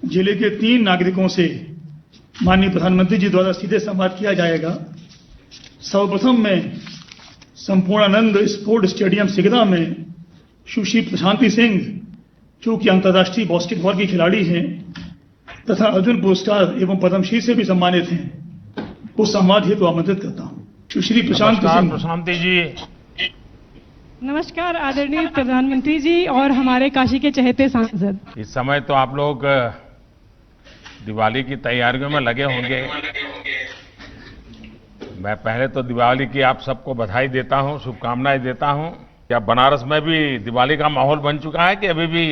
जिले के 3 नागरिकों से माननीय प्रधानमंत्री जी द्वारा सीधे संवाद किया जाएगा। सर्वप्रथम मैं संपूर्णानंद स्पोर्ट स्टेडियम सिगदा में सुश्री प्रशांति सिंह, जो कि अंतर्राष्ट्रीय बास्केटबॉल की खिलाड़ी हैं तथा अर्जुन पुरस्कार एवं पद्मश्री से भी सम्मानित हैं, वो संवाद हेतु आमंत्रित करता हूँ। सुश्री प्रशांति सिंह। प्रशांति जी। नमस्कार आदरणीय प्रधानमंत्री जी और हमारे काशी के चहेते सांसद। इस समय तो आप लोग दिवाली की तैयारियों में लगे होंगे। मैं पहले तो दिवाली की आप सबको बधाई देता हूं, शुभकामनाएं देता हूं। क्या बनारस में भी दिवाली का माहौल बन चुका है कि अभी भी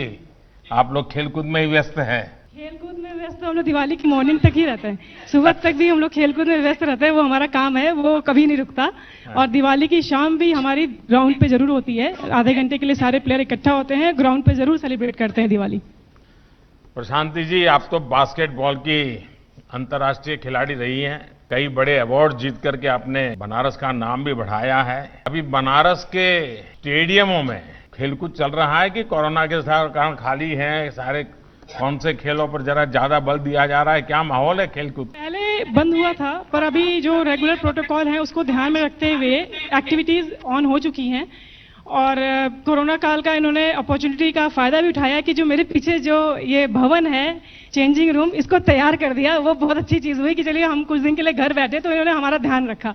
आप लोग खेलकूद में ही व्यस्त हैं? खेलकूद में व्यस्त हम लोग दिवाली की मॉर्निंग तक ही रहते हैं, सुबह तक भी हम लोग खेलकूद में व्यस्त रहते हैं। वो हमारा काम है, वो कभी नहीं रुकता। और दिवाली की शाम भी हमारी ग्राउंड पे जरूर होती है। आधे घंटे के लिए सारे प्लेयर इकट्ठा होते हैं, ग्राउंड पे जरूर सेलिब्रेट करते हैं दिवाली। प्रशांति जी, आप तो बास्केटबॉल की अंतर्राष्ट्रीय खिलाड़ी रही हैं। कई बड़े अवार्ड जीत करके आपने बनारस का नाम भी बढ़ाया है। अभी बनारस के स्टेडियमों में खेलकूद चल रहा है कि कोरोना के कारण खाली है सारे? कौन से खेलों पर जरा ज्यादा बल दिया जा रहा है? क्या माहौल है खेलकूद? पहले बंद हुआ था, पर अभी जो रेगुलर प्रोटोकॉल है उसको ध्यान में रखते हुए एक्टिविटीज ऑन हो चुकी हैं। और कोरोना काल का इन्होंने अपॉर्चुनिटी का फायदा भी उठाया कि जो मेरे पीछे जो ये भवन है, चेंजिंग रूम, इसको तैयार कर दिया। वो बहुत अच्छी चीज हुई कि चलिए हम कुछ दिन के लिए घर बैठे, तो इन्होंने हमारा ध्यान रखा।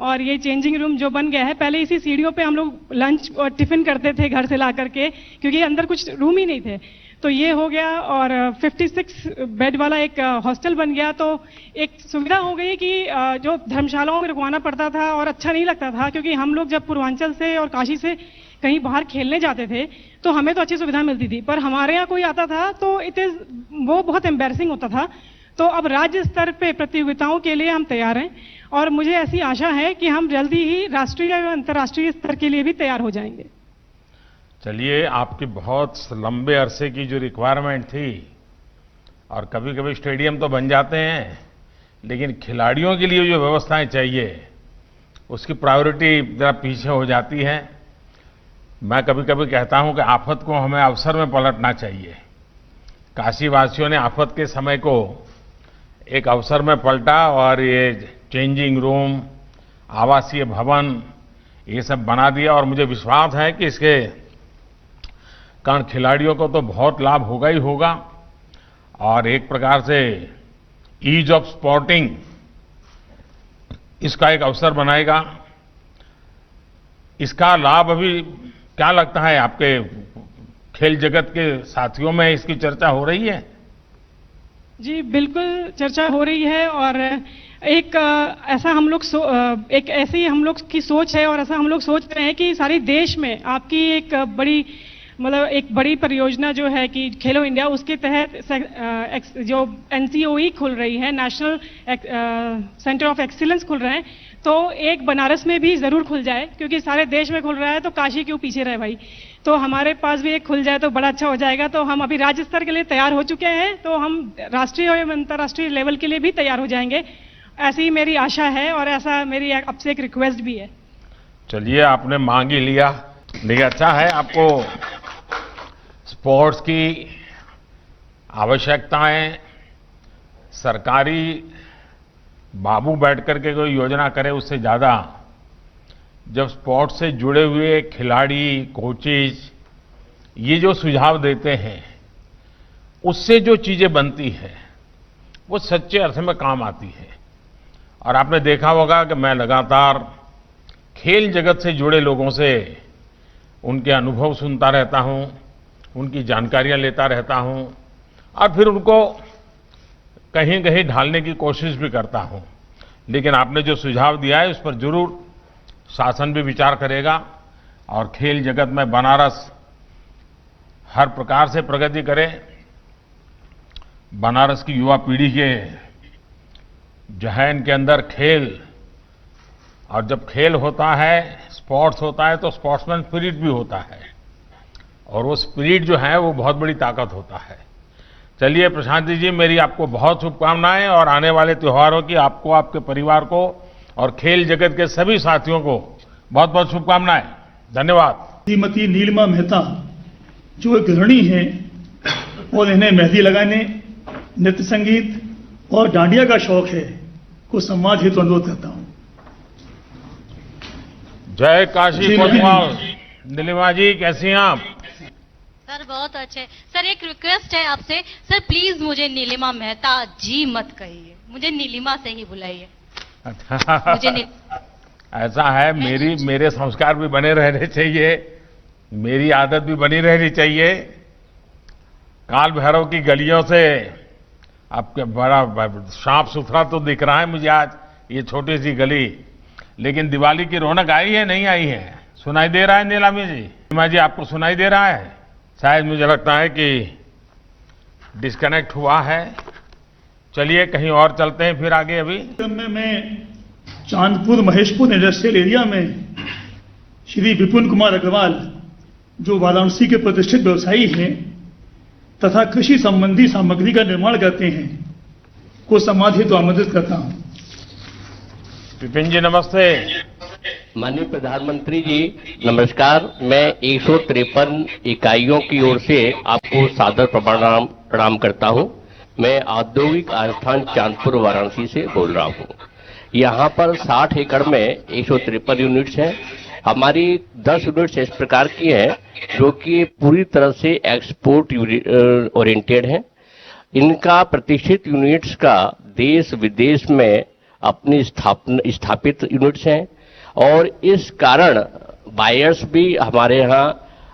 और ये चेंजिंग रूम जो बन गया है, पहले इसी सीढ़ियों पे हम लोग लंच और टिफिन करते थे घर से ला करके, क्योंकि अंदर कुछ रूम ही नहीं थे। तो ये हो गया और 56 बेड वाला एक हॉस्टल बन गया। तो एक सुविधा हो गई कि जो धर्मशालाओं में रुकवाना पड़ता था और अच्छा नहीं लगता था, क्योंकि हम लोग जब पूर्वांचल से और काशी से कहीं बाहर खेलने जाते थे तो हमें तो अच्छी सुविधा मिलती थी, पर हमारे यहाँ कोई आता था तो वो बहुत एम्बैरसिंग होता था। तो अब राज्य स्तर पे प्रतियोगिताओं के लिए हम तैयार हैं और मुझे ऐसी आशा है कि हम जल्दी ही राष्ट्रीय और अंतर्राष्ट्रीय स्तर के लिए भी तैयार हो जाएंगे। चलिए, आपकी बहुत लंबे अरसे की जो रिक्वायरमेंट थी, और कभी कभी स्टेडियम तो बन जाते हैं, लेकिन खिलाड़ियों के लिए जो व्यवस्थाएं चाहिए उसकी प्रायोरिटी जरा पीछे हो जाती है। मैं कभी कभी कहता हूं कि आफत को हमें अवसर में पलटना चाहिए। काशीवासियों ने आफत के समय को एक अवसर में पलटा और ये चेंजिंग रूम, आवासीय भवन, ये सब बना दिया। और मुझे विश्वास है कि इसके कारण खिलाड़ियों को तो बहुत लाभ होगा ही होगा, और एक प्रकार से ईज ऑफ स्पोर्टिंग इसका एक अवसर बनाएगा। इसका लाभ अभी क्या लगता है आपके खेल जगत के साथियों में इसकी चर्चा हो रही है? जी बिल्कुल चर्चा हो रही है। और एक ऐसा हम लोग एक ऐसी हम लोग की सोच है और ऐसा हम लोग सोच रहे हैं कि सारे देश में आपकी एक बड़ी परियोजना जो है कि खेलो इंडिया, उसके तहत जो NCOE खुल रही है, नेशनल सेंटर ऑफ एक्सीलेंस खुल रहे हैं। तो एक बनारस में भी जरूर खुल जाए, क्योंकि सारे देश में खुल रहा है तो काशी क्यों पीछे रहे भाई। तो हमारे पास भी एक खुल जाए तो बड़ा अच्छा हो जाएगा। तो हम अभी राज्य स्तर के लिए तैयार हो चुके हैं, तो हम राष्ट्रीय और अंतर्राष्ट्रीय लेवल के लिए भी तैयार हो जाएंगे, ऐसी मेरी आशा है और ऐसा मेरी आपसे एक रिक्वेस्ट भी है। चलिए, आपने मांग ही लिया। लेकिन अच्छा है, आपको स्पोर्ट्स की आवश्यकताएं सरकारी बाबू बैठ करके कोई योजना करे, उससे ज्यादा जब स्पोर्ट्स से जुड़े हुए खिलाड़ी, कोचेज ये जो सुझाव देते हैं, उससे जो चीजें बनती हैं वो सच्चे अर्थ में काम आती है। और आपने देखा होगा कि मैं लगातार खेल जगत से जुड़े लोगों से उनके अनुभव सुनता रहता हूं, उनकी जानकारियां लेता रहता हूं, और फिर उनको कहीं कहीं ढालने की कोशिश भी करता हूं। लेकिन आपने जो सुझाव दिया है उस पर जरूर शासन भी विचार करेगा, और खेल जगत में बनारस हर प्रकार से प्रगति करे। बनारस की युवा पीढ़ी के जहन के अंदर खेल, और जब खेल होता है, स्पोर्ट्स होता है, तो स्पोर्ट्समैन स्पिरिट भी होता है, और वो स्पिरिट जो है वो बहुत बड़ी ताकत होता है। चलिए प्रशांति जी, मेरी आपको बहुत शुभकामनाएं, और आने वाले त्योहारों की आपको, आपके परिवार को और खेल जगत के सभी साथियों को बहुत बहुत शुभकामनाएं। धन्यवाद। श्रीमती नीलिमा मेहता जो एक गृहिणी है और इन्हें मेहंदी लगाने नृत्य संगीत और डांडिया का शौक है को सम्मान हेतु अनुरोध करता हूं। जय काशी जी, मोदी कोतवाल। नीलिमा जी कैसी हैं आप? सर बहुत अच्छे। सर एक रिक्वेस्ट है आपसे, सर प्लीज मुझे नीलिमा मेहता जी मत कहिए, मुझे नीलिमा से ही बुलाइए। मुझे ऐसा है, मेरे संस्कार भी बने रहने चाहिए, मेरी आदत भी बनी रहनी चाहिए। काल भैरव की गलियों से आपके बड़ा साफ सुथरा तो दिख रहा है मुझे आज ये छोटी सी गली, लेकिन दिवाली की रौनक आई है नहीं आई है? सुनाई दे रहा है नीलामी जी? नीलिमा जी आपको सुनाई दे रहा है? शायद मुझे लगता है कि डिस्कनेक्ट हुआ है। चलिए कहीं और चलते हैं फिर आगे। अभी मैं चांदपुर महेशपुर इंडस्ट्रियल एरिया में श्री विपुल कुमार अग्रवाल जो वाराणसी के प्रतिष्ठित व्यवसायी हैं तथा कृषि संबंधी सामग्री का निर्माण करते हैं को सम्मान हेतु आमंत्रित करता हूं। विपिन जी नमस्ते। माननीय प्रधानमंत्री जी नमस्कार। मैं 153 इकाइयों की ओर से आपको सादर प्रणाम करता हूं। मैं औद्योगिक आस्थान चांदपुर वाराणसी से बोल रहा हूं। यहां पर 60 एकड़ में 153 यूनिट्स हैं। हमारी 10 यूनिट्स इस प्रकार की हैं जो कि पूरी तरह से एक्सपोर्ट ओरिएंटेड हैं। इनका प्रतिष्ठित यूनिट्स का देश विदेश में अपनी स्थापित यूनिट्स हैं और इस कारण बायर्स भी हमारे यहाँ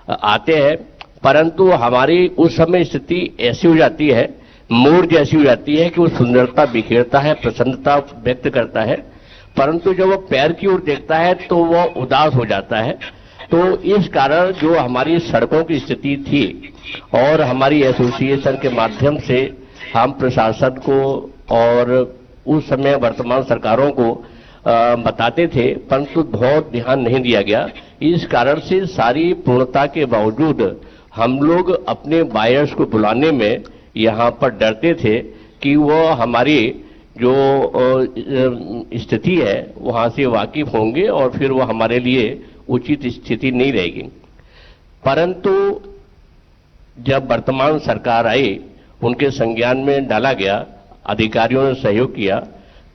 आते हैं, परंतु हमारी उस समय स्थिति ऐसी हो जाती है, मोर जैसी हो जाती है कि वो सुंदरता बिखेरता है, प्रसन्नता व्यक्त करता है, परंतु जब वो पैर की ओर देखता है तो वो उदास हो जाता है। तो इस कारण जो हमारी सड़कों की स्थिति थी और हमारी एसोसिएशन के माध्यम से हम प्रशासन को और उस समय वर्तमान सरकारों को बताते थे, परंतु बहुत ध्यान नहीं दिया गया। इस कारण से सारी पूर्णता के बावजूद हम लोग अपने बायर्स को बुलाने में यहाँ पर डरते थे कि वो हमारी जो स्थिति है वहाँ से वाकिफ होंगे और फिर वो हमारे लिए उचित स्थिति नहीं रहेगी। परंतु जब वर्तमान सरकार आई, उनके संज्ञान में डाला गया, अधिकारियों ने सहयोग किया,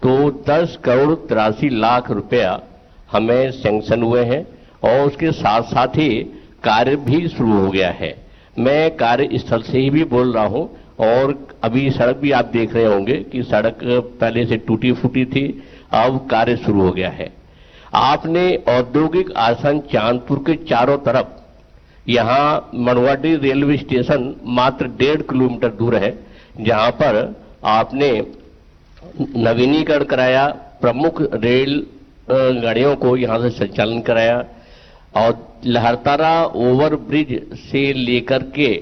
तो 10 करोड़ 83 लाख रुपया हमें सैंक्शन हुए हैं और उसके साथ साथ ही कार्य भी शुरू हो गया है। मैं कार्यस्थल से ही भी बोल रहा हूं और अभी सड़क भी आप देख रहे होंगे कि सड़क पहले से टूटी फूटी थी, अब कार्य शुरू हो गया है। आपने औद्योगिक आसन चांदपुर के चारों तरफ, यहाँ मनवाडी रेलवे स्टेशन मात्र 1.5 किलोमीटर दूर है, जहां पर आपने नवीनीकरण कराया, प्रमुख रेल गाड़ियों को यहां से संचालन कराया और लहरतारा ओवर ब्रिज से लेकर के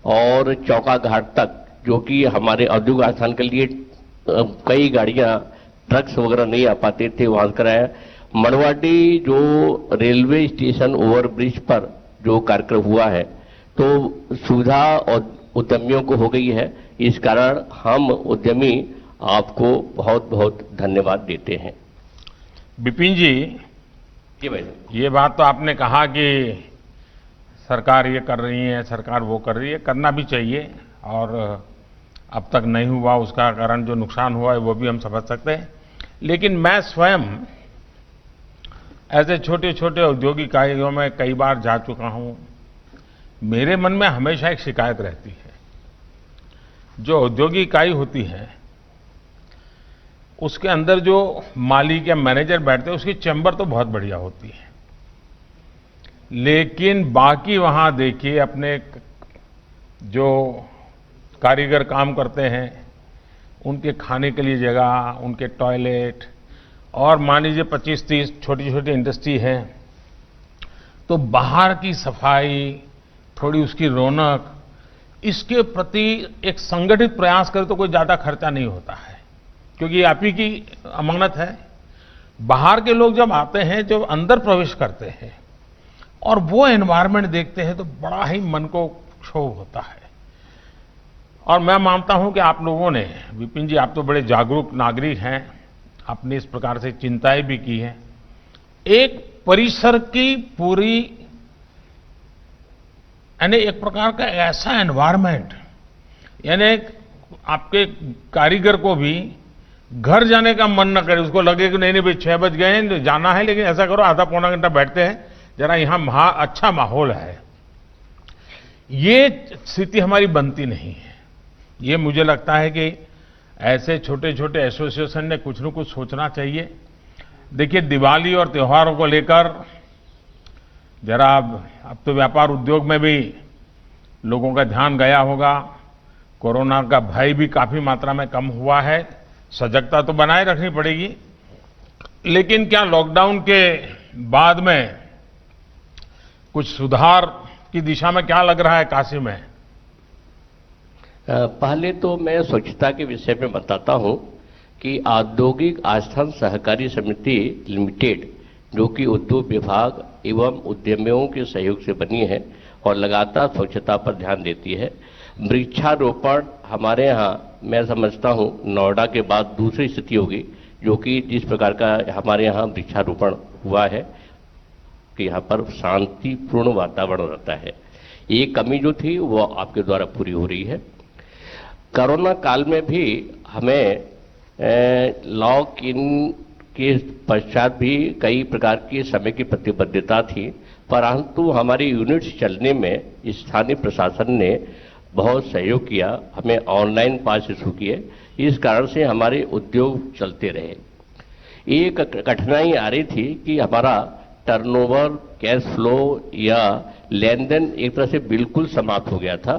और चौका घाट तक, जो कि हमारे औद्योगिक आस्थान के लिए कई गाड़ियां ट्रक्स वगैरह नहीं आ पाते थे, वहां कराया। मनवाडी जो रेलवे स्टेशन ओवर ब्रिज पर जो कार्यक्रम हुआ है तो सुविधा और उद्यमियों को हो गई है। इस कारण हम उद्यमी आपको बहुत बहुत धन्यवाद देते हैं। विपिन जी भाई, ये बात तो आपने कहा कि सरकार ये कर रही है, सरकार वो कर रही है, करना भी चाहिए और अब तक नहीं हुआ उसका कारण जो नुकसान हुआ है वो भी हम समझ सकते हैं। लेकिन मैं स्वयं ऐसे छोटे छोटे औद्योगिक इकाइयों में कई बार जा चुका हूं। मेरे मन में हमेशा एक शिकायत रहती है, जो औद्योगिक इकाई होती है उसके अंदर जो मालिक या मैनेजर बैठते हैं उसकी चैम्बर तो बहुत बढ़िया होती है, लेकिन बाकी वहां देखिए अपने जो कारीगर काम करते हैं उनके खाने के लिए जगह, उनके टॉयलेट, और मान लीजिए 25-30 छोटी छोटी इंडस्ट्री है तो बाहर की सफाई, थोड़ी उसकी रौनक, इसके प्रति एक संगठित प्रयास करे तो कोई ज्यादा खर्चा नहीं होता है, क्योंकि आप ही की अमानत है। बाहर के लोग जब आते हैं, जब अंदर प्रवेश करते हैं और वो एनवायरनमेंट देखते हैं तो बड़ा ही मन को क्षोभ होता है। और मैं मानता हूं कि आप लोगों ने, विपिन जी आप तो बड़े जागरूक नागरिक हैं, आपने इस प्रकार से चिंताएं भी की हैं। एक परिसर की पूरी, यानी एक प्रकार का ऐसा एनवायरनमेंट, यानी आपके कारीगर को भी घर जाने का मन न करे, उसको लगे कि नहीं नहीं भाई 6 बज गए हैं जाना है, लेकिन ऐसा करो आधा पौना घंटा बैठते हैं, जरा यहाँ अच्छा माहौल है। ये स्थिति हमारी बनती नहीं है। ये मुझे लगता है कि ऐसे छोटे छोटे एसोसिएशन ने कुछ न कुछ सोचना चाहिए। देखिए, दिवाली और त्योहारों को लेकर जरा अब तो व्यापार उद्योग में भी लोगों का ध्यान गया होगा। कोरोना का भय भी काफी मात्रा में कम हुआ है। सजगता तो बनाए रखनी पड़ेगी, लेकिन क्या लॉकडाउन के बाद में कुछ सुधार की दिशा में क्या लग रहा है काशी में? पहले तो मैं स्वच्छता के विषय में बताता हूं कि औद्योगिक आस्थान सहकारी समिति लिमिटेड, जो कि उद्योग विभाग एवं उद्यमियों के सहयोग से बनी है और लगातार स्वच्छता पर ध्यान देती है। वृक्षारोपण हमारे यहाँ, मैं समझता हूँ नोएडा के बाद दूसरी स्थिति होगी जो कि जिस प्रकार का हमारे यहाँ वृक्षारोपण हुआ है कि यहाँ पर शांतिपूर्ण वातावरण रहता है। ये कमी जो थी वो आपके द्वारा पूरी हो रही है। कोरोना काल में भी हमें लॉक इन के पश्चात भी कई प्रकार की समय की प्रतिबद्धता थी, परंतु हमारी यूनिट्स चलने में स्थानीय प्रशासन ने बहुत सहयोग किया, हमें ऑनलाइन पास इशू किए, इस कारण से हमारे उद्योग चलते रहे। एक कठिनाई आ रही थी कि हमारा टर्नओवर, कैश फ्लो या लेन देन एक तरह से बिल्कुल समाप्त हो गया था,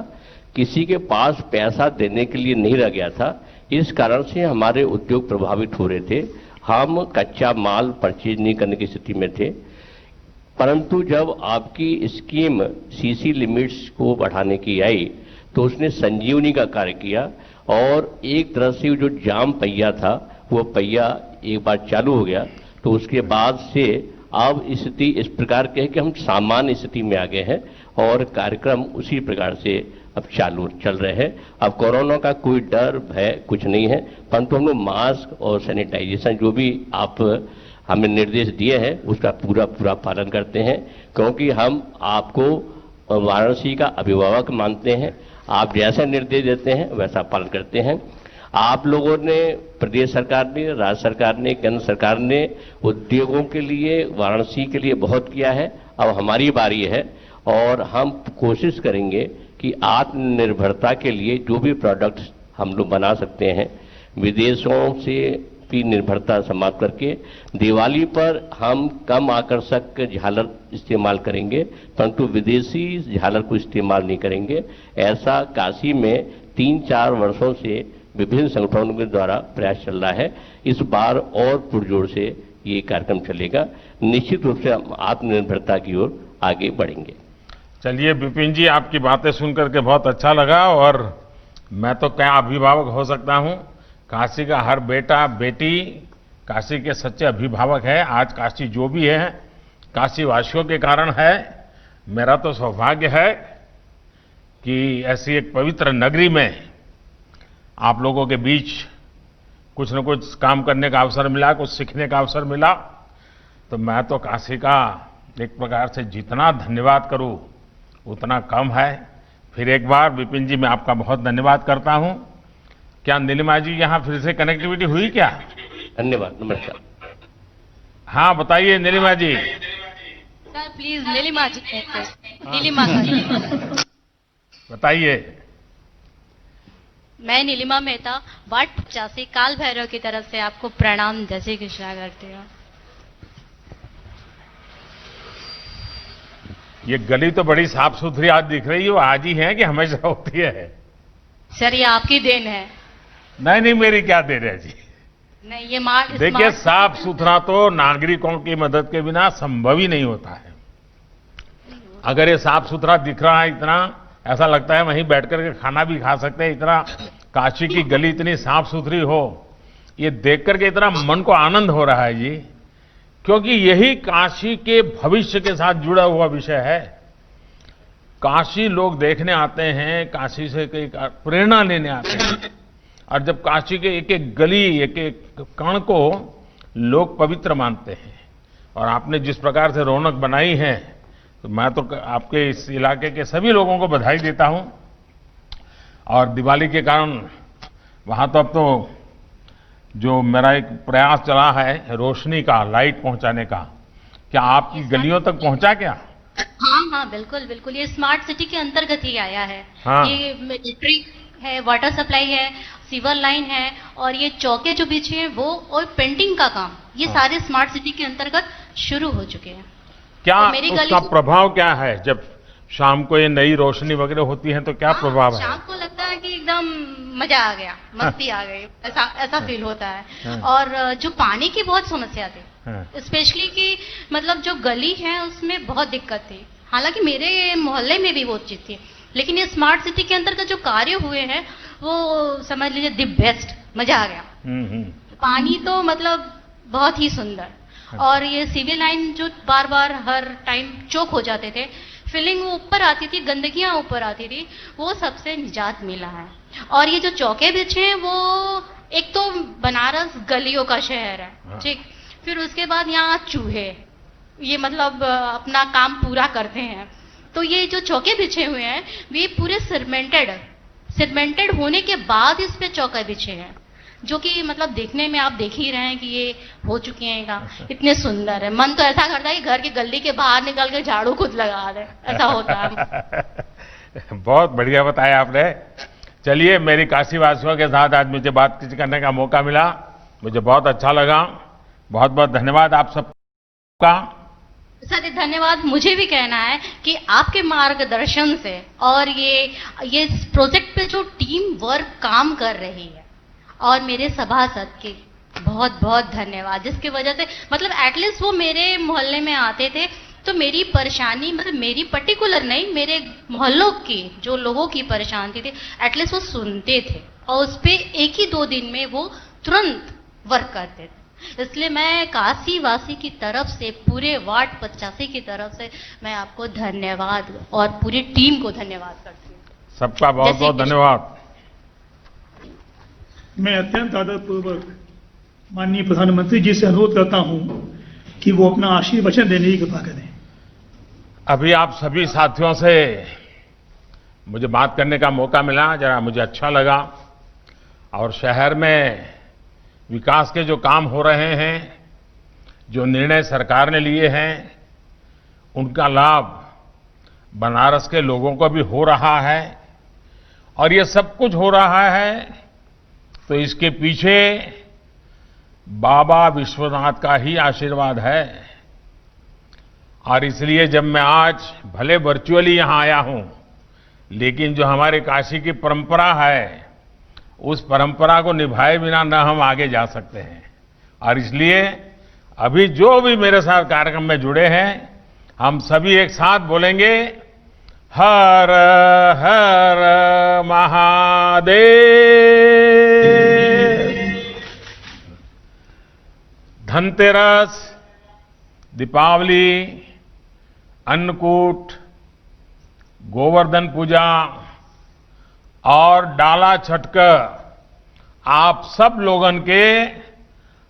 किसी के पास पैसा देने के लिए नहीं रह गया था। इस कारण से हमारे उद्योग प्रभावित हो रहे थे। हम कच्चा माल परचेज नहीं करने की स्थिति में थे, परंतु जब आपकी स्कीम सीसी लिमिट्स को बढ़ाने की आई तो उसने संजीवनी का कार्य किया और एक तरह से जो जाम पहिया था वो पहिया एक बार चालू हो गया। तो उसके बाद से अब स्थिति इस प्रकार की है कि हम सामान्य स्थिति में आ गए हैं और कार्यक्रम उसी प्रकार से अब चालू चल रहे हैं। अब कोरोना का कोई डर भय कुछ नहीं है, परंतु हम लोग मास्क और सैनिटाइजेशन जो भी आप हमें निर्देश दिए हैं उसका पूरा पालन करते हैं, क्योंकि हम आपको वाराणसी का अभिभावक मानते हैं। आप जैसा निर्देश देते हैं वैसा पालन करते हैं। आप लोगों ने, प्रदेश सरकार ने, राज्य सरकार ने, केंद्र सरकार ने उद्योगों के लिए, वाराणसी के लिए बहुत किया है। अब हमारी बारी है और हम कोशिश करेंगे कि आत्मनिर्भरता के लिए जो भी प्रोडक्ट्स हम लोग बना सकते हैं, विदेशों से की निर्भरता समाप्त करके दिवाली पर हम कम आकर्षक झालर इस्तेमाल करेंगे, परंतु विदेशी झालर को इस्तेमाल नहीं करेंगे। ऐसा काशी में 3-4 वर्षों से विभिन्न संगठनों के द्वारा प्रयास चल रहा है। इस बार और पुरजोर से ये कार्यक्रम चलेगा। निश्चित रूप से हम आत्मनिर्भरता की ओर आगे बढ़ेंगे। चलिए विपिन जी, आपकी बातें सुनकर के बहुत अच्छा लगा और मैं तो क्या अभिभावक हो सकता हूं। काशी का हर बेटा बेटी काशी के सच्चे अभिभावक है। आज काशी जो भी है काशी वासियों के कारण है। मेरा तो सौभाग्य है कि ऐसी एक पवित्र नगरी में आप लोगों के बीच कुछ न कुछ काम करने का अवसर मिला, कुछ सीखने का अवसर मिला। तो मैं तो काशी का एक प्रकार से जितना धन्यवाद करूं उतना कम है। फिर एक बार विपिन जी मैं आपका बहुत धन्यवाद करता हूं। क्या नीलिमा जी यहाँ फिर से कनेक्टिविटी हुई क्या? धन्यवाद, नमस्कार। हाँ बताइए नीलिमा जी। सर प्लीज नीलिमा जी कहते हैं। नीलिमा सर बताइए। मैं नीलिमा मेहता, वार्ड 85 काल भैरव की तरफ से आपको प्रणाम जय श्री कृष्णा करती हूँ। ये गली तो बड़ी साफ सुथरी आज दिख रही है, वो आज ही है कि हमेशा होती है? सर ये आपकी देन है। नहीं, मेरी क्या देर है जी। नहीं, ये मार्ग देखिए, साफ सुथरा तो नागरिकों की मदद के बिना संभव ही नहीं होता है। अगर ये साफ सुथरा दिख रहा है इतना, ऐसा लगता है वहीं बैठ करके खाना भी खा सकते हैं। इतना काशी की गली इतनी साफ सुथरी हो, ये देख करके इतना मन को आनंद हो रहा है जी, क्योंकि यही काशी के भविष्य के साथ जुड़ा हुआ विषय है। काशी लोग देखने आते हैं, काशी से प्रेरणा लेने आते हैं, और जब काशी के एक एक गली, एक एक कण को लोग पवित्र मानते हैं, और आपने जिस प्रकार से रौनक बनाई है, तो मैं तो आपके इस इलाके के सभी लोगों को बधाई देता हूं। और दिवाली के कारण वहाँ तो अब तो जो मेरा एक प्रयास चला है रोशनी का, लाइट पहुँचाने का, क्या आपकी गलियों तक पहुँचा क्या? हाँ हाँ बिल्कुल बिल्कुल, ये स्मार्ट सिटी के अंतर्गत ही आया है। हाँ। ये इलेक्ट्रिक है, वाटर सप्लाई है, सीवर लाइन है, और ये चौके जो बिछे हैं वो, और पेंटिंग का काम, ये हाँ। सारे स्मार्ट सिटी के अंतर्गत शुरू हो चुके हैं। क्या और मेरी गली उसका तो- प्रभाव क्या है जब शाम को ये नई रोशनी वगैरह होती है तो क्या हाँ, प्रभाव है? शाम को लगता है कि एकदम मजा आ गया, मस्ती आ गई, ऐसा ऐसा फील होता है। हाँ। और जो पानी की बहुत समस्या थी, हाँ। स्पेशली कि मतलब जो गली है उसमें बहुत दिक्कत थी। हालांकि मेरे मोहल्ले में भी वो चीज थी, लेकिन ये स्मार्ट सिटी के अंतर्गत जो कार्य हुए हैं वो समझ लीजिए द बेस्ट, मजा आ गया। हम्म। पानी तो मतलब बहुत ही सुंदर, और ये सीवी लाइन जो बार बार हर टाइम चोक हो जाते थे, फिलिंग वो ऊपर आती थी, गंदगियां ऊपर आती थी, वो सबसे निजात मिला है। और ये जो चौके बिछे हैं वो, एक तो बनारस गलियों का शहर है, ठीक, फिर उसके बाद यहाँ चूहे, ये मतलब अपना काम पूरा करते हैं। तो ये जो चौके बिछे हुए हैं वे पूरे सिरमेंटेड होने के बाद इस पे चौके बिछे हैं, जो कि मतलब देखने में आप देख ही रहे हैं कि ये हो चुके हैं का, इतने सुंदर है। मन तो ऐसा करता है कि घर की गली के बाहर निकल के झाड़ू खुद लगा दे, ऐसा होता है। बहुत बढ़िया बताया आपने। चलिए, मेरी काशी वासियों के साथ आज मुझे बातचीत करने का मौका मिला, मुझे बहुत अच्छा लगा। बहुत बहुत धन्यवाद आप सबका। सर धन्यवाद मुझे भी कहना है कि आपके मार्गदर्शन से और ये प्रोजेक्ट पे जो टीम वर्क काम कर रही है, और मेरे सभासद के बहुत बहुत धन्यवाद, जिसकी वजह से मतलब एटलीस्ट वो मेरे मोहल्ले में आते थे तो मेरी परेशानी, मतलब मेरी पर्टिकुलर नहीं, मेरे मोहल्लों की जो लोगों की परेशानी थी एटलीस्ट वो सुनते थे, और उस पर 1 ही 2 दिन में वो तुरंत वर्क करते थे। इसलिए मैं काशी वासी की तरफ से, पूरे वार्ड 85 की तरफ से मैं आपको धन्यवाद और पूरी टीम को धन्यवाद करती हूँ। सबका बहुत बहुत धन्यवाद। मैं अत्यंत आदरपूर्वक माननीय प्रधानमंत्री जी से अनुरोध करता हूं कि वो अपना आशीर्वचन देने की कृपा करें। अभी आप सभी साथियों से मुझे बात करने का मौका मिला, जरा मुझे अच्छा लगा। और शहर में विकास के जो काम हो रहे हैं, जो निर्णय सरकार ने लिए हैं, उनका लाभ बनारस के लोगों को भी हो रहा है। और ये सब कुछ हो रहा है तो इसके पीछे बाबा विश्वनाथ का ही आशीर्वाद है। और इसलिए जब मैं आज भले वर्चुअली यहां आया हूं, लेकिन जो हमारे काशी की परंपरा है, उस परंपरा को निभाए बिना न हम आगे जा सकते हैं। और इसलिए अभी जो भी मेरे साथ कार्यक्रम में जुड़े हैं, हम सभी एक साथ बोलेंगे, हर हर महादेव। धनतेरस, दीपावली, अन्नकूट, गोवर्धन पूजा और डाला छठ का आप सब लोगन के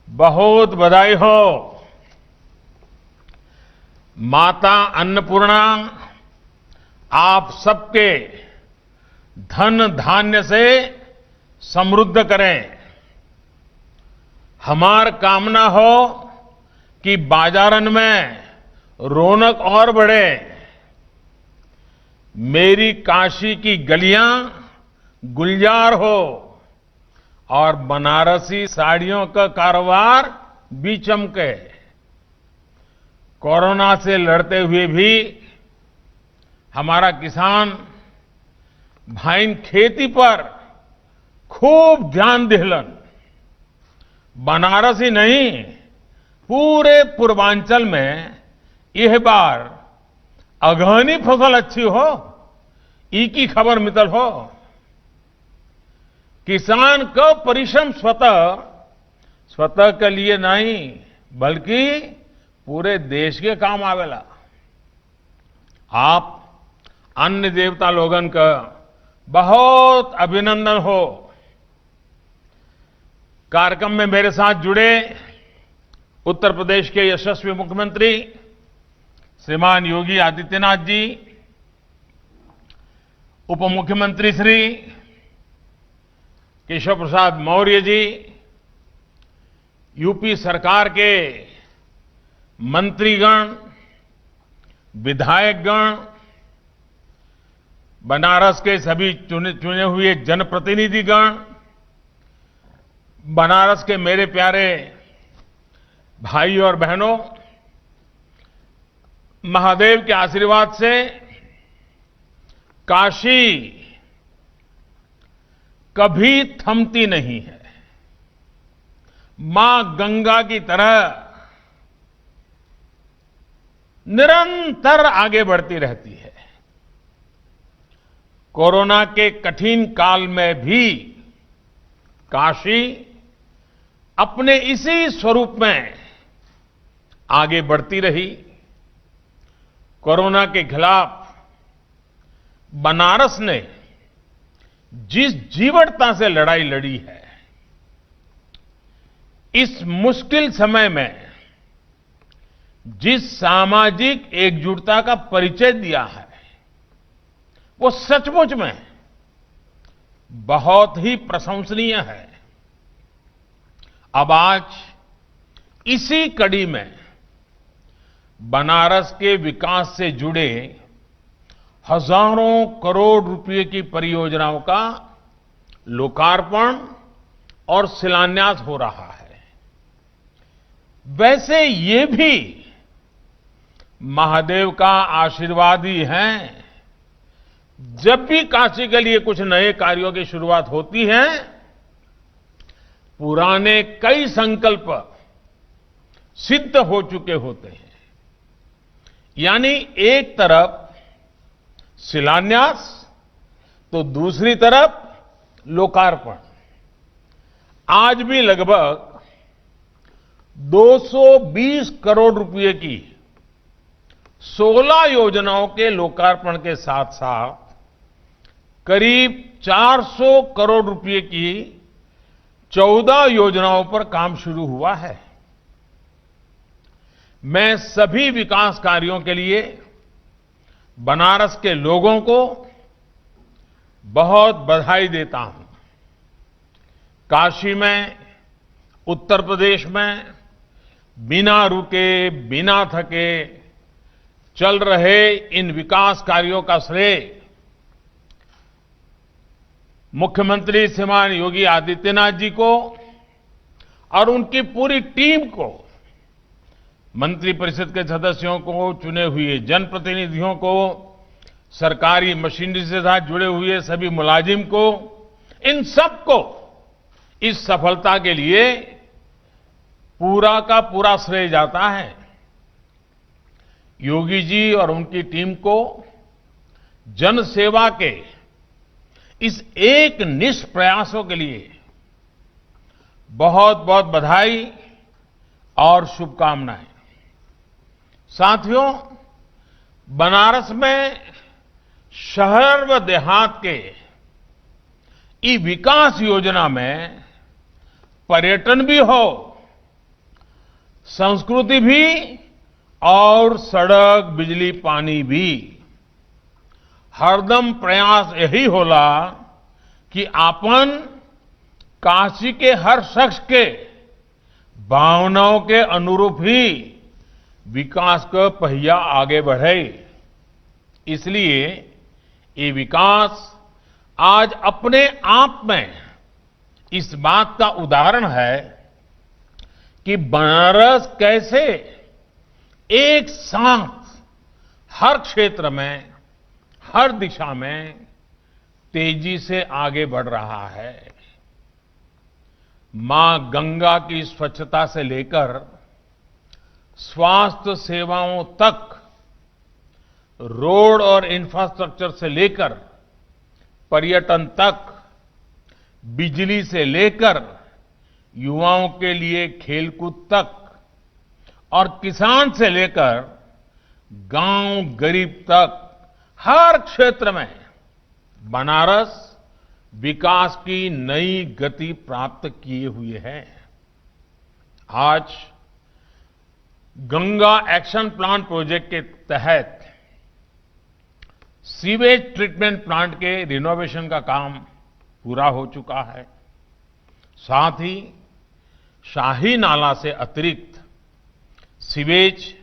बहुत बधाई हो। माता अन्नपूर्णा आप सबके धन धान्य से समृद्ध करें। हमार कामना हो कि बाजारन में रौनक और बढ़े। मेरी काशी की गलियां गुलजार हो और बनारसी साड़ियों का कारोबार भी चमके। कोरोना से लड़ते हुए भी हमारा किसान भाई खेती पर खूब ध्यान दिलन। बनारस ही नहीं, पूरे पूर्वांचल में यह बार अगहनी फसल अच्छी हो, ई की खबर मितल हो। किसान का परिश्रम स्वतः के लिए नहीं, बल्कि पूरे देश के काम आवेला। आप अन्य देवता लोगन का बहुत अभिनंदन हो। कार्यक्रम में मेरे साथ जुड़े उत्तर प्रदेश के यशस्वी मुख्यमंत्री श्रीमान योगी आदित्यनाथ जी, उप मुख्यमंत्री श्री केशव प्रसाद मौर्य जी, यूपी सरकार के मंत्रीगण, विधायकगण, बनारस के सभी चुने हुए जनप्रतिनिधिगण, बनारस के मेरे प्यारे भाई और बहनों, महादेव के आशीर्वाद से काशी कभी थमती नहीं है। मां गंगा की तरह निरंतर आगे बढ़ती रहती है। कोरोना के कठिन काल में भी काशी अपने इसी स्वरूप में आगे बढ़ती रही। कोरोना के खिलाफ बनारस ने जिस जीवटता से लड़ाई लड़ी है, इस मुश्किल समय में जिस सामाजिक एकजुटता का परिचय दिया है, वो सचमुच में बहुत ही प्रशंसनीय है। अब आज इसी कड़ी में बनारस के विकास से जुड़े हजारों करोड़ रुपए की परियोजनाओं का लोकार्पण और शिलान्यास हो रहा है। वैसे ये भी महादेव का आशीर्वाद ही है। जब भी काशी के लिए कुछ नए कार्यों की शुरुआत होती है, पुराने कई संकल्प सिद्ध हो चुके होते हैं। यानी एक तरफ शिलान्यास तो दूसरी तरफ लोकार्पण। आज भी लगभग 220 करोड़ रुपए की 16 योजनाओं के लोकार्पण के साथ साथ करीब 400 करोड़ रुपए की 14 योजनाओं पर काम शुरू हुआ है। मैं सभी विकास कार्यों के लिए बनारस के लोगों को बहुत बधाई देता हूं। काशी में, उत्तर प्रदेश में बिना रुके, बिना थके चल रहे इन विकास कार्यों का श्रेय मुख्यमंत्री श्रीमान योगी आदित्यनाथ जी को और उनकी पूरी टीम को, मंत्रिपरिषद के सदस्यों को, चुने हुए जनप्रतिनिधियों को, सरकारी मशीनरी से साथ जुड़े हुए सभी मुलाजिम को, इन सबको इस सफलता के लिए पूरा का पूरा श्रेय जाता है। योगी जी और उनकी टीम को जन सेवा के इस एक निष्ठ प्रयासों के लिए बहुत बहुत बधाई और शुभकामनाएं। साथियों, बनारस में शहर व देहात के ई विकास योजना में पर्यटन भी हो, संस्कृति भी और सड़क, बिजली, पानी भी। हरदम प्रयास यही होला कि आपन काशी के हर शख्स के भावनाओं के अनुरूप ही विकास का पहिया आगे बढ़े। इसलिए ये विकास आज अपने आप में इस बात का उदाहरण है कि बनारस कैसे एक साथ हर क्षेत्र में, हर दिशा में तेजी से आगे बढ़ रहा है। मां गंगा की स्वच्छता से लेकर स्वास्थ्य सेवाओं तक, रोड और इंफ्रास्ट्रक्चर से लेकर पर्यटन तक, बिजली से लेकर युवाओं के लिए खेलकूद तक और किसान से लेकर गांव गरीब तक हर क्षेत्र में बनारस विकास की नई गति प्राप्त किए हुए है। आज गंगा एक्शन प्लान प्रोजेक्ट के तहत सीवेज ट्रीटमेंट प्लांट के रिनोवेशन का काम पूरा हो चुका है। साथ ही शाही नाला से अतिरिक्त सीवेज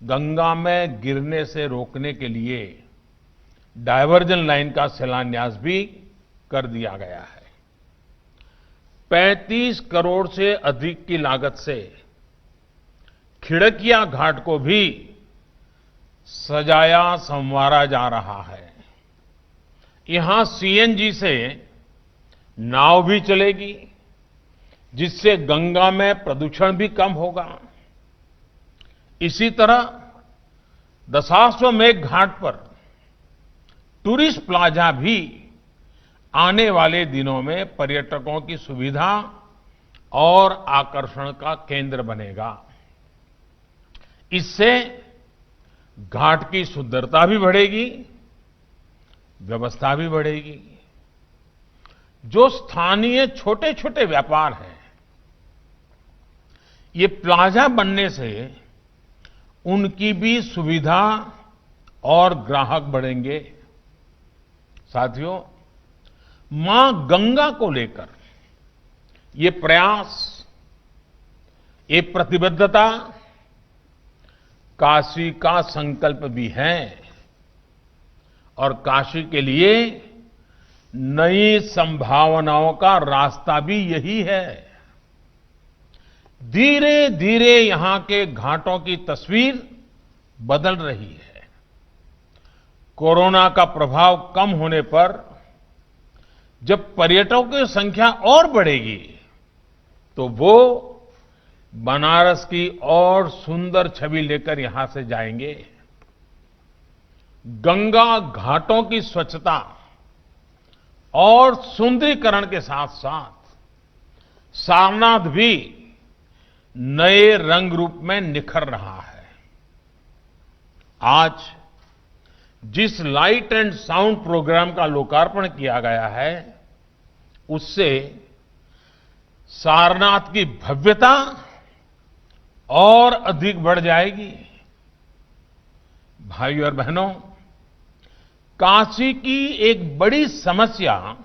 गंगा में गिरने से रोकने के लिए डायवर्जन लाइन का शिलान्यास भी कर दिया गया है। 35 करोड़ से अधिक की लागत से खिड़किया घाट को भी सजाया संवारा जा रहा है। यहां सीएनजी से नाव भी चलेगी, जिससे गंगा में प्रदूषण भी कम होगा। इसी तरह दशाश्वमेध घाट पर टूरिस्ट प्लाजा भी आने वाले दिनों में पर्यटकों की सुविधा और आकर्षण का केंद्र बनेगा। इससे घाट की सुंदरता भी बढ़ेगी, व्यवस्था भी बढ़ेगी। जो स्थानीय छोटे छोटे व्यापार हैं, ये प्लाजा बनने से उनकी भी सुविधा और ग्राहक बढ़ेंगे। साथियों, मां गंगा को लेकर ये प्रयास, ये प्रतिबद्धता काशी का संकल्प भी है और काशी के लिए नई संभावनाओं का रास्ता भी यही है। धीरे धीरे यहां के घाटों की तस्वीर बदल रही है। कोरोना का प्रभाव कम होने पर जब पर्यटकों की संख्या और बढ़ेगी, तो वो बनारस की और सुंदर छवि लेकर यहां से जाएंगे। गंगा घाटों की स्वच्छता और सुंदरीकरण के साथ साथ सारनाथ भी नए रंग रूप में निखर रहा है। आज जिस लाइट एंड साउंड प्रोग्राम का लोकार्पण किया गया है, उससे सारनाथ की भव्यता और अधिक बढ़ जाएगी। भाइयों और बहनों, काशी की एक बड़ी समस्या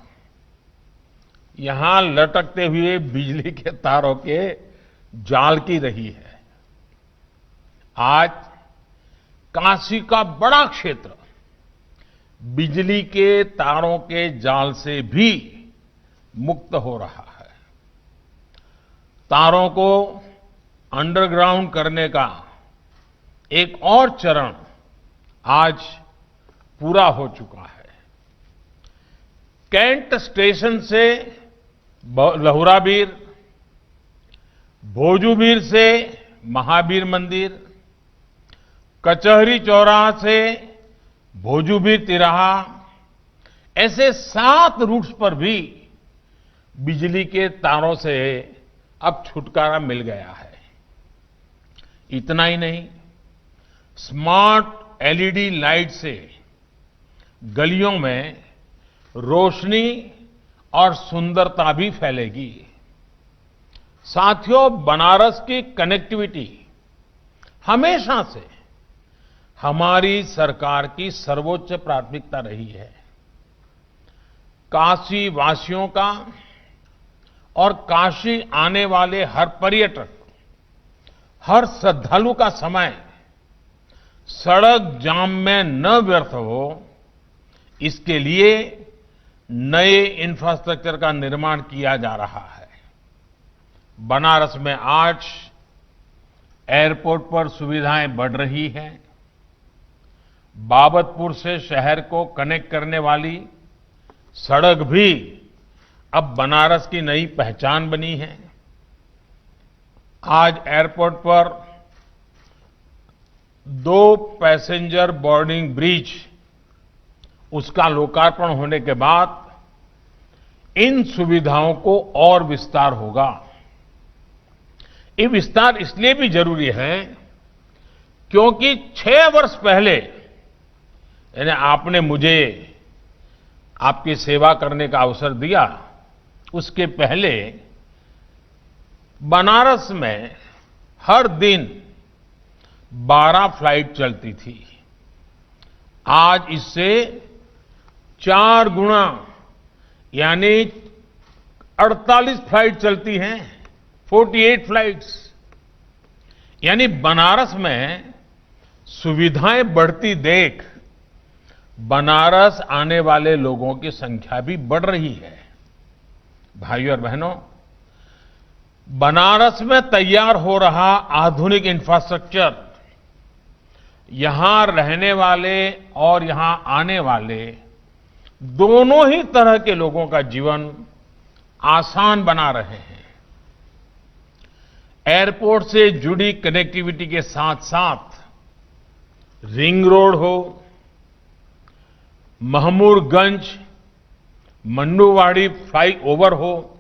यहां लटकते हुए बिजली के तारों के जाल की रही है। आज काशी का बड़ा क्षेत्र बिजली के तारों के जाल से भी मुक्त हो रहा है। तारों को अंडरग्राउंड करने का एक और चरण आज पूरा हो चुका है। कैंट स्टेशन से लहुराबीर, भोजूबीर से महावीर मंदिर, कचहरी चौराहा से भोजूबीर तिराहा, ऐसे 7 रूट्स पर भी बिजली के तारों से अब छुटकारा मिल गया है। इतना ही नहीं, स्मार्ट एलईडी लाइट से गलियों में रोशनी और सुंदरता भी फैलेगी। साथियों, बनारस की कनेक्टिविटी हमेशा से हमारी सरकार की सर्वोच्च प्राथमिकता रही है। काशी वासियों का और काशी आने वाले हर पर्यटक, हर श्रद्धालु का समय सड़क जाम में न व्यर्थ हो, इसके लिए नए इंफ्रास्ट्रक्चर का निर्माण किया जा रहा है। बनारस में आज एयरपोर्ट पर सुविधाएं बढ़ रही हैं। बाबतपुर से शहर को कनेक्ट करने वाली सड़क भी अब बनारस की नई पहचान बनी है। आज एयरपोर्ट पर 2 पैसेंजर बोर्डिंग ब्रिज, उसका लोकार्पण होने के बाद इन सुविधाओं को और विस्तार होगा। ये विस्तार इसलिए भी जरूरी है क्योंकि 6 वर्ष पहले, यानी आपने मुझे आपकी सेवा करने का अवसर दिया, उसके पहले बनारस में हर दिन 12 फ्लाइट चलती थी। आज इससे 4 गुना, यानी 48 फ्लाइट चलती हैं, 48 फ्लाइट्स। यानी बनारस में सुविधाएं बढ़ती देख बनारस आने वाले लोगों की संख्या भी बढ़ रही है। भाइयों और बहनों, बनारस में तैयार हो रहा आधुनिक इंफ्रास्ट्रक्चर यहां रहने वाले और यहां आने वाले दोनों ही तरह के लोगों का जीवन आसान बना रहे हैं। एयरपोर्ट से जुड़ी कनेक्टिविटी के साथ साथ रिंग रोड हो, महमूरगंज मन्नूवाड़ी फ्लाईओवर हो,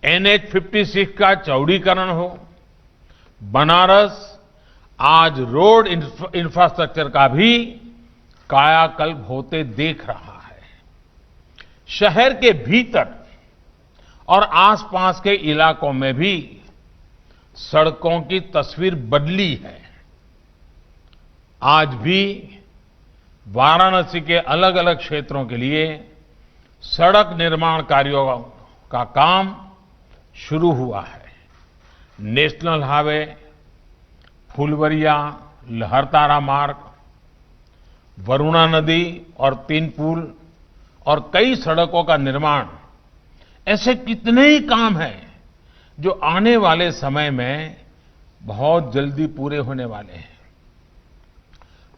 NH-56 का चौड़ीकरण हो, बनारस आज रोड इंफ्रास्ट्रक्चर का भी कायाकल्प होते देख रहा है। शहर के भीतर और आसपास के इलाकों में भी सड़कों की तस्वीर बदली है। आज भी वाराणसी के अलग अलग क्षेत्रों के लिए सड़क निर्माण कार्यों का काम शुरू हुआ है। नेशनल हाईवे, फुलवरिया लहरतारा मार्ग, वरुणा नदी और 3 पुल और कई सड़कों का निर्माण, ऐसे कितने ही काम हैं जो आने वाले समय में बहुत जल्दी पूरे होने वाले हैं।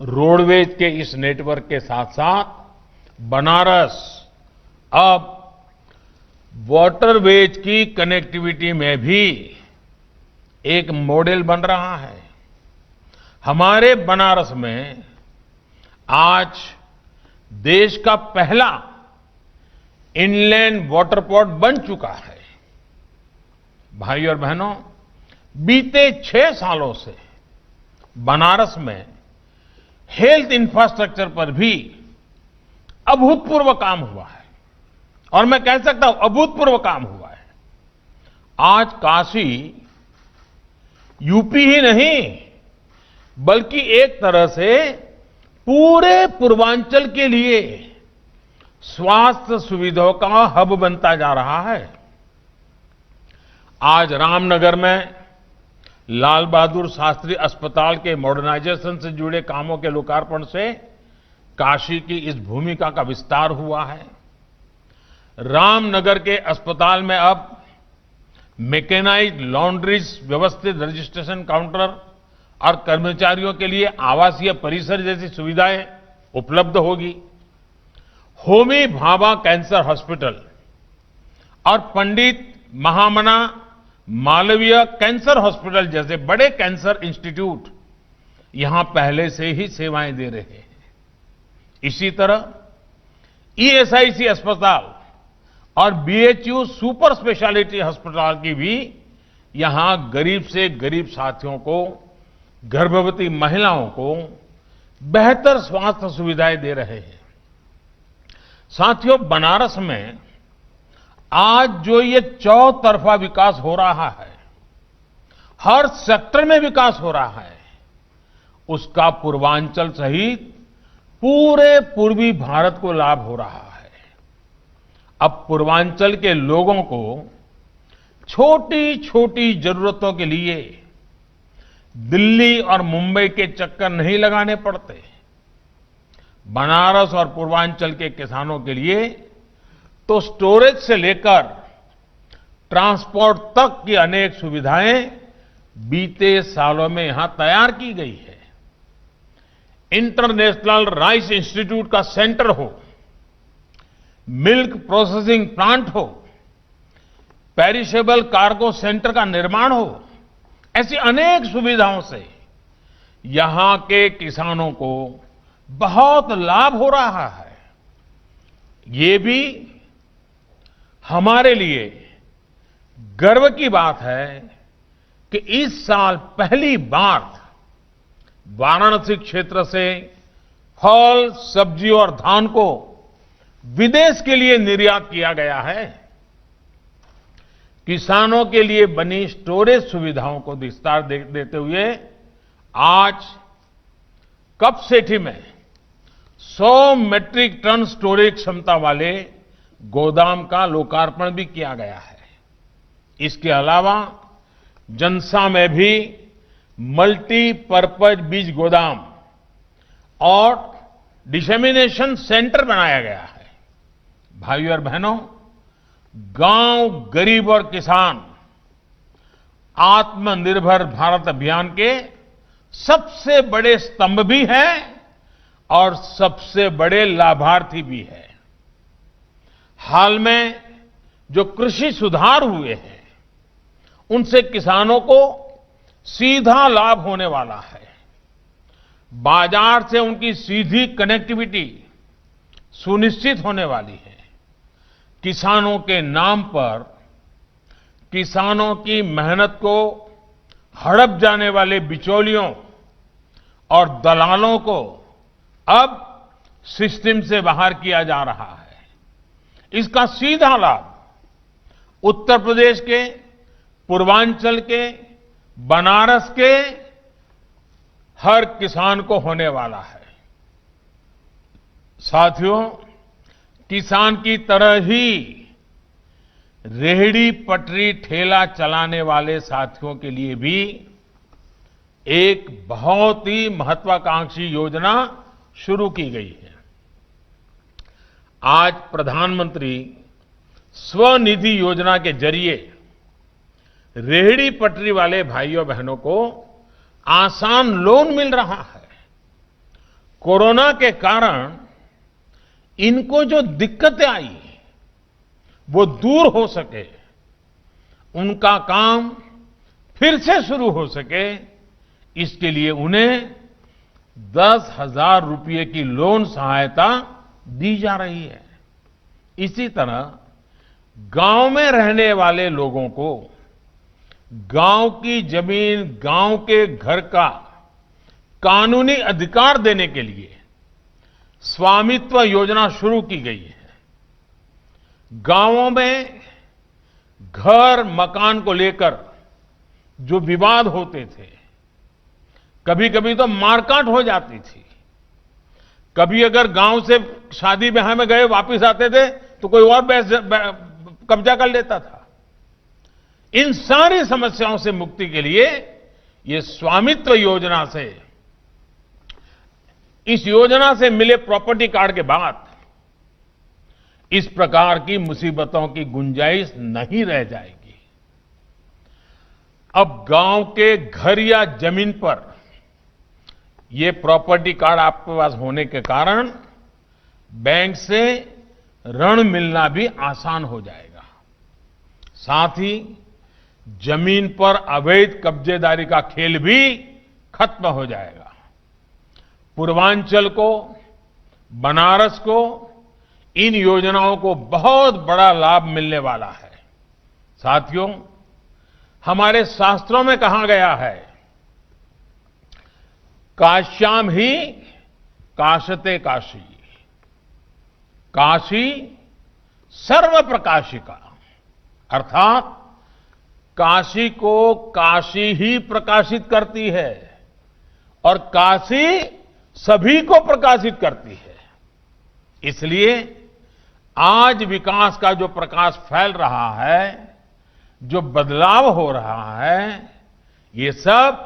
रोडवेज के इस नेटवर्क के साथ साथ बनारस अब वाटरवेज की कनेक्टिविटी में भी एक मॉडल बन रहा है। हमारे बनारस में आज देश का पहला इनलैंड वाटरपोर्ट बन चुका है। भाइयों और बहनों, बीते 6 सालों से बनारस में हेल्थ इंफ्रास्ट्रक्चर पर भी अभूतपूर्व काम हुआ है, और मैं कह सकता हूं अभूतपूर्व काम हुआ है। आज काशी यूपी ही नहीं बल्कि एक तरह से पूरे पूर्वांचल के लिए स्वास्थ्य सुविधाओं का हब बनता जा रहा है। आज रामनगर में लाल बहादुर शास्त्री अस्पताल के मॉडर्नाइजेशन से जुड़े कामों के लोकार्पण से काशी की इस भूमिका का विस्तार हुआ है। रामनगर के अस्पताल में अब मैकेनाइज्ड लॉन्ड्रीज, व्यवस्थित रजिस्ट्रेशन काउंटर और कर्मचारियों के लिए आवासीय परिसर जैसी सुविधाएं उपलब्ध होगी। होमी भाभा कैंसर हॉस्पिटल और पंडित महामना मालवीय कैंसर हॉस्पिटल जैसे बड़े कैंसर इंस्टीट्यूट यहां पहले से ही सेवाएं दे रहे हैं। इसी तरह ESIC अस्पताल और BHU सुपर स्पेशलिटी अस्पताल की भी यहां गरीब से गरीब साथियों को, गर्भवती महिलाओं को बेहतर स्वास्थ्य सुविधाएं दे रहे हैं। साथियों, बनारस में आज जो ये चौतरफा विकास हो रहा है, हर सेक्टर में विकास हो रहा है, उसका पूर्वांचल सहित पूरे पूर्वी भारत को लाभ हो रहा है। अब पूर्वांचल के लोगों को छोटी छोटी जरूरतों के लिए दिल्ली और मुंबई के चक्कर नहीं लगाने पड़ते। बनारस और पूर्वांचल के किसानों के लिए तो स्टोरेज से लेकर ट्रांसपोर्ट तक की अनेक सुविधाएं बीते सालों में यहां तैयार की गई है। इंटरनेशनल राइस इंस्टीट्यूट का सेंटर हो, मिल्क प्रोसेसिंग प्लांट हो, पेरिशेबल कार्गो सेंटर का निर्माण हो, ऐसी अनेक सुविधाओं से यहां के किसानों को बहुत लाभ हो रहा है। ये भी हमारे लिए गर्व की बात है कि इस साल पहली बार वाराणसी क्षेत्र से फल, सब्जी और धान को विदेश के लिए निर्यात किया गया है। किसानों के लिए बनी स्टोरेज सुविधाओं को विस्तार देते हुए आज कपसेठी में 100 मेट्रिक टन स्टोरेज क्षमता वाले गोदाम का लोकार्पण भी किया गया है। इसके अलावा जनसा में भी मल्टीपर्पज बीज गोदाम और डिसेमिनेशन सेंटर बनाया गया है। भाइयों और बहनों, गांव, गरीब और किसान आत्मनिर्भर भारत अभियान के सबसे बड़े स्तंभ भी हैं और सबसे बड़े लाभार्थी भी हैं। हाल में जो कृषि सुधार हुए हैं, उनसे किसानों को सीधा लाभ होने वाला है। बाजार से उनकी सीधी कनेक्टिविटी सुनिश्चित होने वाली है। किसानों के नाम पर किसानों की मेहनत को हड़प जाने वाले बिचौलियों और दलालों को अब सिस्टम से बाहर किया जा रहा है। इसका सीधा लाभ उत्तर प्रदेश के, पूर्वांचल के, बनारस के हर किसान को होने वाला है। साथियों, किसान की तरह ही रेहड़ी पटरी ठेला चलाने वाले साथियों के लिए भी एक बहुत ही महत्वाकांक्षी योजना शुरू की गई है। आज प्रधानमंत्री स्वनिधि योजना के जरिए रेहड़ी पटरी वाले भाइयों बहनों को आसान लोन मिल रहा है। कोरोना के कारण इनको जो दिक्कतें आई वो दूर हो सके, उनका काम फिर से शुरू हो सके, इसके लिए उन्हें 10,000 रुपये की लोन सहायता दी जा रही है। इसी तरह गांव में रहने वाले लोगों को गांव की जमीन, गांव के घर का कानूनी अधिकार देने के लिए स्वामित्व योजना शुरू की गई है। गांवों में घर मकान को लेकर जो विवाद होते थे, कभी कभी तो मारकाट हो जाती थी, कभी अगर गांव से शादी ब्याह में गए वापस आते थे तो कोई और कब्जा कर लेता था। इन सारी समस्याओं से मुक्ति के लिए ये स्वामित्व योजना से, इस योजना से मिले प्रॉपर्टी कार्ड के बाद इस प्रकार की मुसीबतों की गुंजाइश नहीं रह जाएगी। अब गांव के घर या जमीन पर ये प्रॉपर्टी कार्ड आपके पास होने के कारण बैंक से ऋण मिलना भी आसान हो जाएगा। साथ ही जमीन पर अवैध कब्जेदारी का खेल भी खत्म हो जाएगा। पूर्वांचल को, बनारस को इन योजनाओं को बहुत बड़ा लाभ मिलने वाला है। साथियों, हमारे शास्त्रों में कहा गया है, काश्याम ही काशते काशी, काशी सर्व प्रकाशिका, अर्थात काशी को काशी ही प्रकाशित करती है और काशी सभी को प्रकाशित करती है। इसलिए आज विकास का जो प्रकाश फैल रहा है, जो बदलाव हो रहा है, ये सब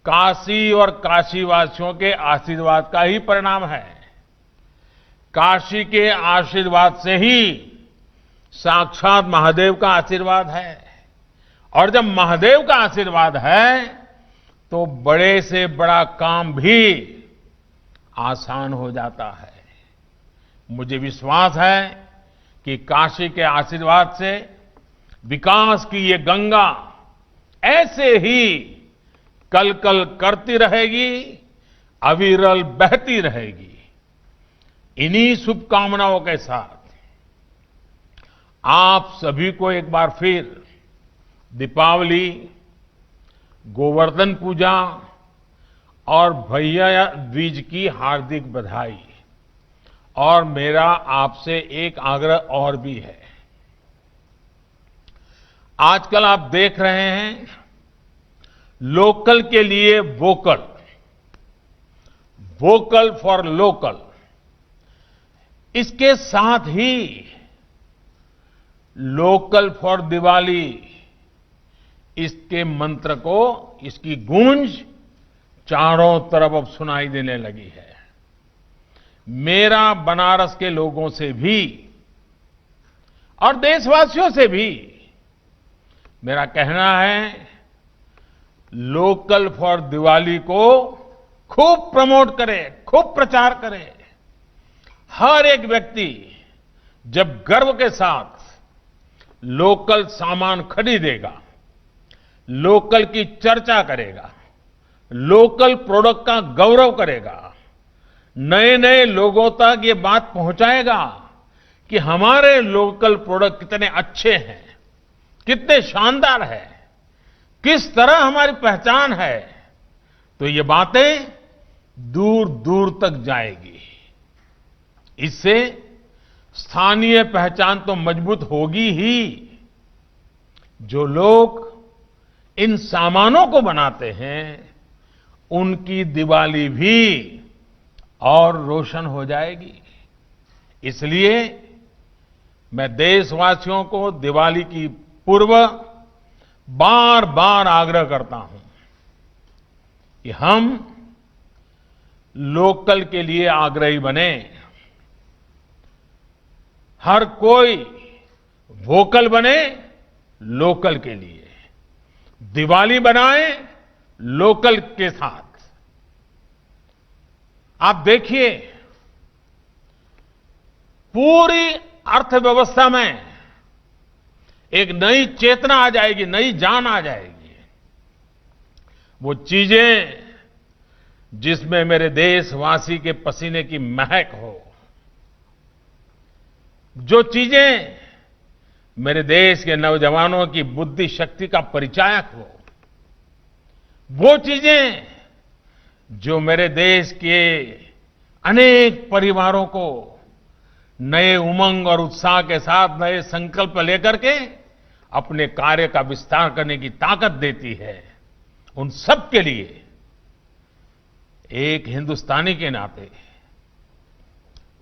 काशी और काशीवासियों के आशीर्वाद का ही परिणाम है। काशी के आशीर्वाद से ही साक्षात महादेव का आशीर्वाद है, और जब महादेव का आशीर्वाद है तो बड़े से बड़ा काम भी आसान हो जाता है। मुझे विश्वास है कि काशी के आशीर्वाद से विकास की ये गंगा ऐसे ही कल कल करती रहेगी, अविरल बहती रहेगी। इन्हीं शुभकामनाओं के साथ आप सभी को एक बार फिर दीपावली, गोवर्धन पूजा और भैया दूज की हार्दिक बधाई। और मेरा आपसे एक आग्रह और भी है। आजकल आप देख रहे हैं, लोकल के लिए वोकल, वोकल फॉर लोकल, इसके साथ ही लोकल फॉर दिवाली, इसके मंत्र को, इसकी गूंज चारों तरफ अब सुनाई देने लगी है। मेरा बनारस के लोगों से भी और देशवासियों से भी मेरा कहना है, लोकल फॉर दिवाली को खूब प्रमोट करें, खूब प्रचार करें। हर एक व्यक्ति जब गर्व के साथ लोकल सामान खरीदेगा, लोकल की चर्चा करेगा, लोकल प्रोडक्ट का गौरव करेगा, नए नए लोगों तक ये बात पहुंचाएगा कि हमारे लोकल प्रोडक्ट कितने अच्छे हैं, कितने शानदार हैं, किस तरह हमारी पहचान है, तो ये बातें दूर दूर तक जाएगी। इससे स्थानीय पहचान तो मजबूत होगी ही। जो लोग इन सामानों को बनाते हैं, उनकी दिवाली भी और रोशन हो जाएगी। इसलिए मैं देशवासियों को दिवाली की पूर्व बार बार आग्रह करता हूं कि हम लोकल के लिए आग्रही बने। हर कोई वोकल बने लोकल के लिए, दिवाली बनाए लोकल के साथ। आप देखिए, पूरी अर्थव्यवस्था में एक नई चेतना आ जाएगी, नई जान आ जाएगी। वो चीजें जिसमें मेरे देशवासी के पसीने की महक हो, जो चीजें मेरे देश के नौजवानों की बुद्धि शक्ति का परिचायक हो, वो चीजें जो मेरे देश के अनेक परिवारों को नए उमंग और उत्साह के साथ नए संकल्प लेकर के अपने कार्य का विस्तार करने की ताकत देती है, उन सब के लिए एक हिंदुस्तानी के नाते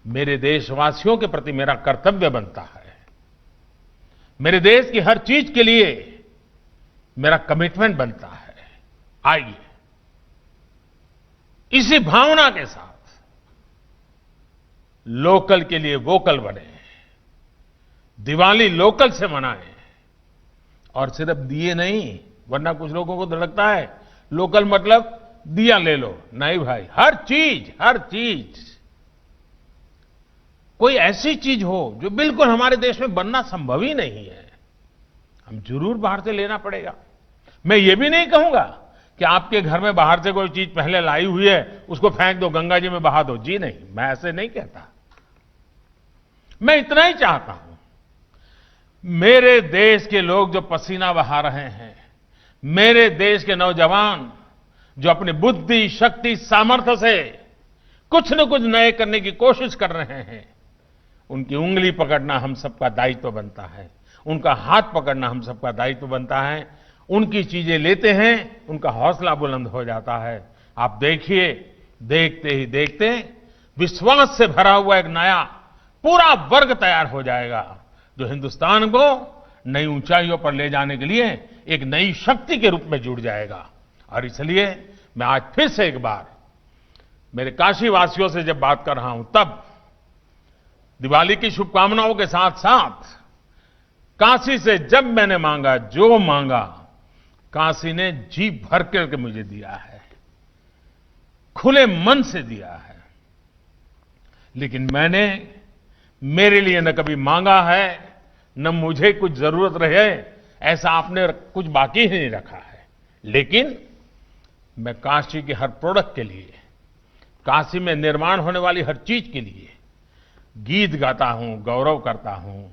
मेरे देशवासियों के प्रति मेरा कर्तव्य बनता है। मेरे देश की हर चीज के लिए मेरा कमिटमेंट बनता है। आइए, इसी भावना के साथ लोकल के लिए वोकल बने, दिवाली लोकल से मनाएं। और सिर्फ दिए नहीं, वरना कुछ लोगों को तो लगता है लोकल मतलब दिया ले लो। नहीं भाई, हर चीज कोई ऐसी चीज हो जो बिल्कुल हमारे देश में बनना संभव ही नहीं है, हम जरूर बाहर से लेना पड़ेगा। मैं ये भी नहीं कहूंगा कि आपके घर में बाहर से कोई चीज पहले लाई हुई है उसको फेंक दो, गंगा जी में बहा दो। जी नहीं, मैं ऐसे नहीं कहता। मैं इतना ही चाहता हूं, मेरे देश के लोग जो पसीना बहा रहे हैं, मेरे देश के नौजवान जो अपनी बुद्धि, शक्ति, सामर्थ्य से कुछ न कुछ नए करने की कोशिश कर रहे हैं, उनकी उंगली पकड़ना हम सबका दायित्व बनता है, उनका हाथ पकड़ना हम सबका दायित्व बनता है। उनकी चीजें लेते हैं, उनका हौसला बुलंद हो जाता है। आप देखिए, देखते ही देखते विश्वास से भरा हुआ एक नया पूरा वर्ग तैयार हो जाएगा, जो हिंदुस्तान को नई ऊंचाइयों पर ले जाने के लिए एक नई शक्ति के रूप में जुड़ जाएगा। और इसलिए मैं आज फिर से एक बार मेरे काशी वासियों से जब बात कर रहा हूं, तब दिवाली की शुभकामनाओं के साथ साथ काशी से जब मैंने मांगा, जो मांगा, काशी ने जी भर करके मुझे दिया है, खुले मन से दिया है। लेकिन मैंने मेरे लिए न कभी मांगा है, न मुझे कुछ जरूरत रहे, ऐसा आपने कुछ बाकी ही नहीं रखा है। लेकिन मैं काशी के हर प्रोडक्ट के लिए, काशी में निर्माण होने वाली हर चीज के लिए गीत गाता हूं, गौरव करता हूं,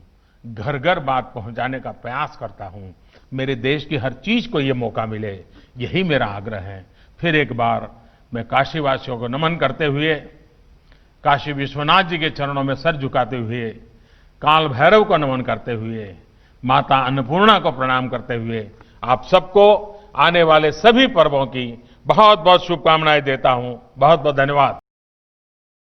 घर घर बात पहुंचाने का प्रयास करता हूं। मेरे देश की हर चीज को ये मौका मिले, यही मेरा आग्रह है। फिर एक बार मैं काशीवासियों को नमन करते हुए, काशी विश्वनाथ जी के चरणों में सर झुकाते हुए, काल भैरव को नमन करते हुए, माता अन्नपूर्णा को प्रणाम करते हुए, आप सबको आने वाले सभी पर्वों की बहुत बहुत शुभकामनाएं देता हूं। बहुत बहुत धन्यवाद।